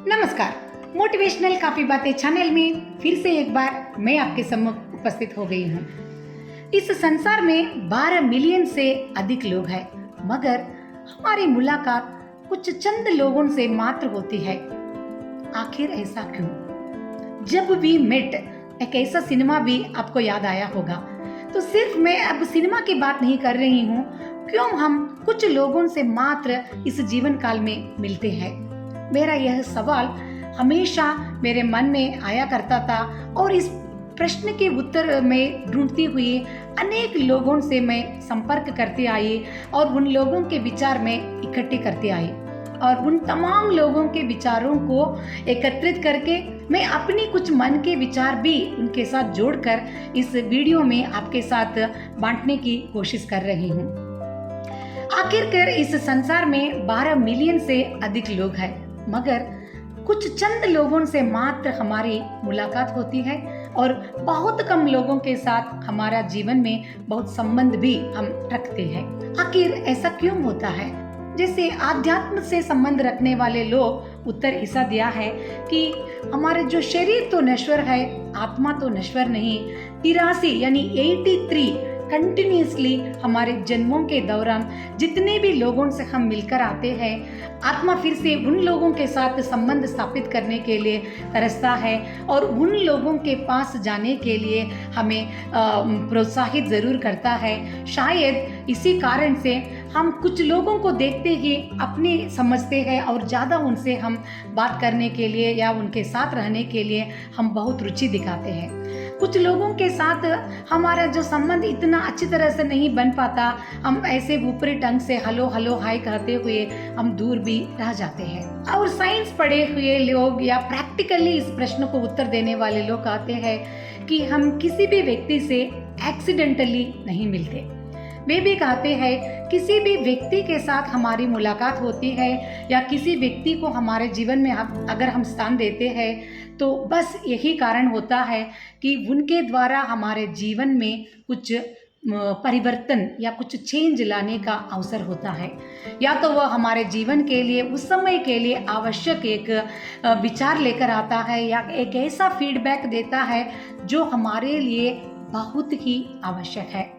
नमस्कार। मोटिवेशनल काफी बातें चैनल में फिर से एक बार मैं आपके सम्मुख उपस्थित हो गई हूँ। इस संसार में 12 मिलियन से अधिक लोग हैं, मगर हमारी मुलाकात कुछ चंद लोगों से मात्र होती है। आखिर ऐसा क्यों? जब वी मेट एक ऐसा सिनेमा भी आपको याद आया होगा। तो सिर्फ मैं अब सिनेमा की बात नहीं कर रही हूँ, क्यों हम कुछ लोगों से मात्र इस जीवन काल में मिलते हैं। मेरा यह सवाल हमेशा मेरे मन में आया करता था और इस प्रश्न के उत्तर में ढूंढती हुई अनेक लोगों से मैं संपर्क करती आई और उन लोगों के विचार में इकट्ठी करती आई और उन तमाम लोगों के विचारों को एकत्रित करके मैं अपनी कुछ मन के विचार भी उनके साथ जोड़कर इस वीडियो में आपके साथ बांटने की कोशिश कर रही हूँ। आखिरकार इस संसार में 12 मिलियन से अधिक लोग हैं, मगर कुछ चंद लोगों से मात्र हमारी मुलाकात होती है और बहुत कम लोगों के साथ हमारा जीवन में बहुत संबंध भी हम रखते हैं। आखिर ऐसा क्यों होता है? जैसे आध्यात्म से संबंध रखने वाले लोग उत्तर ऐसा दिया है कि हमारे जो शरीर तो नश्वर है, आत्मा तो नश्वर नहीं। 83 यानी 83 कंटिन्यूसली हमारे जन्मों के दौरान जितने भी लोगों से हम मिलकर आते हैं, आत्मा फिर से उन लोगों के साथ संबंध स्थापित करने के लिए तरसता है और उन लोगों के पास जाने के लिए हमें प्रोत्साहित ज़रूर करता है। शायद इसी कारण से हम कुछ लोगों को देखते ही अपने समझते हैं और ज़्यादा उनसे हम बात करने के लिए या उनके साथ रहने के लिए हम बहुत रुचि दिखाते हैं। कुछ लोगों के साथ हमारा जो संबंध इतना अच्छी तरह से नहीं बन पाता, हम ऐसे ऊपरी ढंग से हेलो हेलो हाय कहते हुए हम दूर भी रह जाते हैं। और साइंस पढ़े हुए लोग या प्रैक्टिकली इस प्रश्न को उत्तर देने वाले लोग कहते हैं कि हम किसी भी व्यक्ति से एक्सीडेंटली नहीं मिलते। वे भी कहते हैं किसी भी व्यक्ति के साथ हमारी मुलाकात होती है या किसी व्यक्ति को हमारे जीवन में अगर हम स्थान देते हैं तो बस यही कारण होता है कि उनके द्वारा हमारे जीवन में कुछ परिवर्तन या कुछ चेंज लाने का अवसर होता है, या तो वह हमारे जीवन के लिए उस समय के लिए आवश्यक एक विचार लेकर आता है या एक ऐसा फीडबैक देता है जो हमारे लिए बहुत ही आवश्यक है।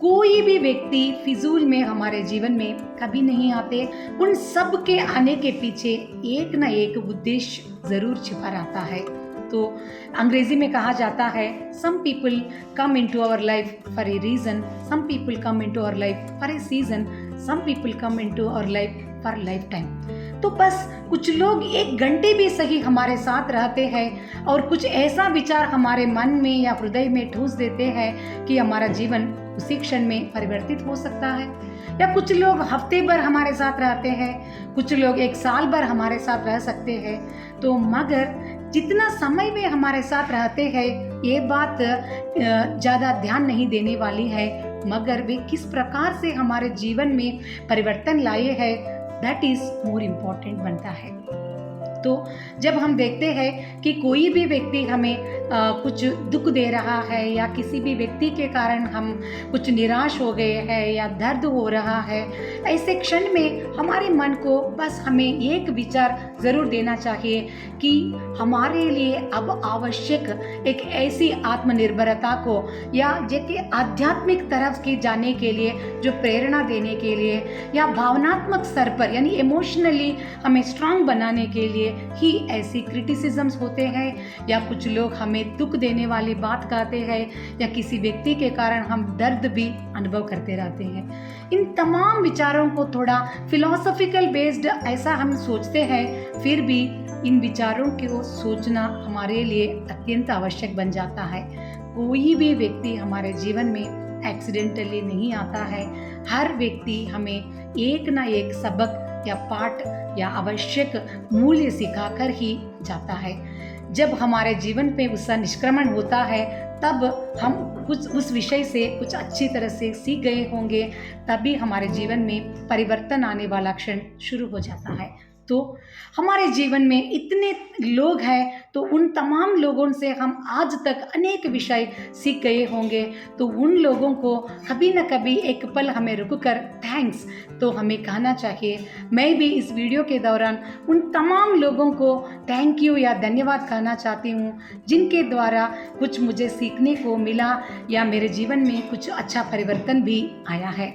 कोई भी व्यक्ति फिजूल में हमारे जीवन में कभी नहीं आते। उन सब के आने के पीछे एक न एक उद्देश्य जरूर छिपा रहता है। तो अंग्रेजी में कहा जाता है, some people come into our life for a reason, some people come into our life for a season, some people come into our life for life time. तो बस कुछ लोग 1 घंटे भी सही हमारे साथ रहते हैं और कुछ ऐसा विचार हमारे मन में या हृदय में ठूस देते हैं कि हमारा जीवन उसी क्षण में परिवर्तित हो सकता है। या कुछ लोग हफ्ते भर हमारे साथ रहते हैं, कुछ लोग 1 साल भर हमारे साथ रह सकते हैं। तो मगर जितना समय में हमारे साथ रहते हैं, ये बात ज़्यादा ध्यान नहीं देने वाली है, मगर वे किस प्रकार से हमारे जीवन में परिवर्तन लाए हैं, दैट इज़ मोर इम्पॉर्टेंट बनता है। तो जब हम देखते हैं कि कोई भी व्यक्ति हमें कुछ दुख दे रहा है या किसी भी व्यक्ति के कारण हम कुछ निराश हो गए हैं या दर्द हो रहा है, ऐसे क्षण में हमारे मन को बस हमें एक विचार ज़रूर देना चाहिए कि हमारे लिए अब आवश्यक एक ऐसी आत्मनिर्भरता को या जैसे आध्यात्मिक तरफ के जाने के लिए जो प्रेरणा देने के लिए या भावनात्मक स्तर पर यानी इमोशनली हमें स्ट्रांग बनाने के लिए ही ऐसी क्रिटिसिज्म्स होते हैं, या कुछ लोग हमें दुख देने वाली बात कहते हैं या किसी व्यक्ति के कारण हम दर्द भी अनुभव करते रहते हैं। इन तमाम विचारों को थोड़ा फिलॉसफिकल बेस्ड ऐसा हम सोचते हैं, फिर भी इन विचारों को सोचना हमारे लिए अत्यंत आवश्यक बन जाता है। कोई भी व्यक्ति हमारे जीवन में एक्सीडेंटली नहीं आता है। हर व्यक्ति हमें एक ना एक सबक या पाठ या आवश्यक मूल्य सिखाकर ही जाता है। जब हमारे जीवन पे उसका निष्क्रमण होता है, तब हम कुछ उस विषय से कुछ अच्छी तरह से सीख गए होंगे, तभी हमारे जीवन में परिवर्तन आने वाला क्षण शुरू हो जाता है। तो हमारे जीवन में इतने लोग हैं, तो उन तमाम लोगों से हम आज तक अनेक विषय सीख गए होंगे। तो उन लोगों को कभी न कभी एक पल हमें रुक कर थैंक्स तो हमें कहना चाहिए। मैं भी इस वीडियो के दौरान उन तमाम लोगों को थैंक यू या धन्यवाद कहना चाहती हूँ, जिनके द्वारा कुछ मुझे सीखने को मिला या मेरे जीवन में कुछ अच्छा परिवर्तन भी आया है।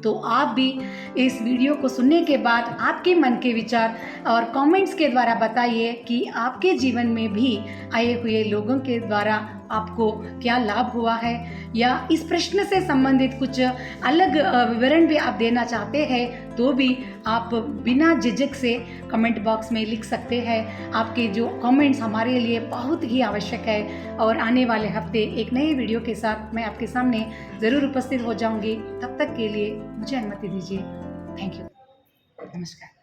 तो आप भी इस वीडियो को सुनने के बाद आपके मन के विचार और कमेंट्स के द्वारा बताइए कि आपके जीवन में भी आए हुए लोगों के द्वारा आपको क्या लाभ हुआ है, या इस प्रश्न से संबंधित कुछ अलग विवरण भी आप देना चाहते हैं तो भी आप बिना झिझक से कमेंट बॉक्स में लिख सकते हैं। आपके जो कमेंट्स हमारे लिए बहुत ही आवश्यक है, और आने वाले हफ्ते एक नए वीडियो के साथ मैं आपके सामने ज़रूर उपस्थित हो जाऊंगी। तब तक के लिए मुझे अनुमति दीजिए। Thank you. नमस्कार।